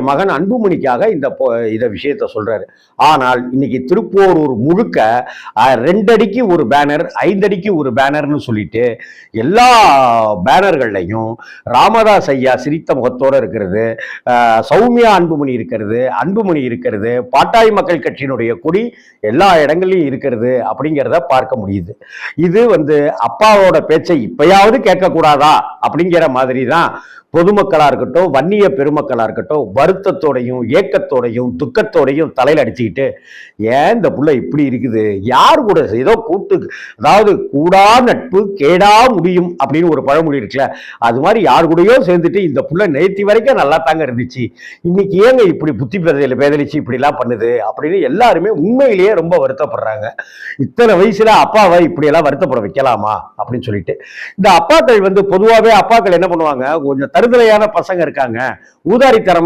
மகன் அன்புமணிக்காக இந்த விஷயத்த சொல்றாரு. ஆனால் இன்னைக்கு திருப்போரூர் முழுக்க 2 அடிக்கு ஒரு பேனர், 5 அடிக்கு ஒரு பேனர்னு சொல்லிட்டு எல்லா பேனர்கள்லையும் ராமதாஸ் ஐயா சிரித்த முகத்தோட இருக்கிறது, சௌமியா அன்புமணி இருக்கிறது, பாட்டாளி மக்கள் கட்சியினுடைய கொடி எல்லா இடங்களையும் இருக்கிறது அப்படிங்கிறத பார்க்க முடியுது. இது அப்பாவோட பேச்சை இப்பயாவது கேட்கக்கூடாதா அப்படிங்கிற மாதிரி தான் பொதுமக்களா இருக்கட்டும், வன்னிய பெருமக்களா இருக்கட்டும், வருத்தத்தோடையும் ஏக்கத்தோடையும் துக்கத்தோடையும் தலையில அடிச்சுக்கிட்டு, ஏன் இந்த புள்ள இப்படி இருக்குது, யார் கூட ஏதோ கூட்டு, அதாவது கூடா நட்பு கேடா முடியும் அப்படின்னு ஒரு பழமொழி இருக்குல்ல, அது மாதிரி யார் கூடயோ சேர்ந்துட்டு இந்த புள்ள நேத்தி வரைக்கும் நல்லா தாங்க இருந்துச்சு, இன்னைக்கு ஏங்க இப்படி புத்தி பேதலிச்சு இப்படி எல்லாம் பண்ணுது அப்படின்னு எல்லாருமே உண்மையிலேயே ரொம்ப வருத்தப்படுறாங்க. இத்தனை வயசுல அப்பாவை இப்படி எல்லாம் வருத்தப்பட வைக்கலாமா அப்படின்னு சொல்லிட்டு. இந்த அப்பாக்கள் பொதுவாகவே அப்பாக்கள் என்ன பண்ணுவாங்க, கொஞ்சம் தருதலையான பசங்க இருக்காங்க, ஊதாரித்தனமா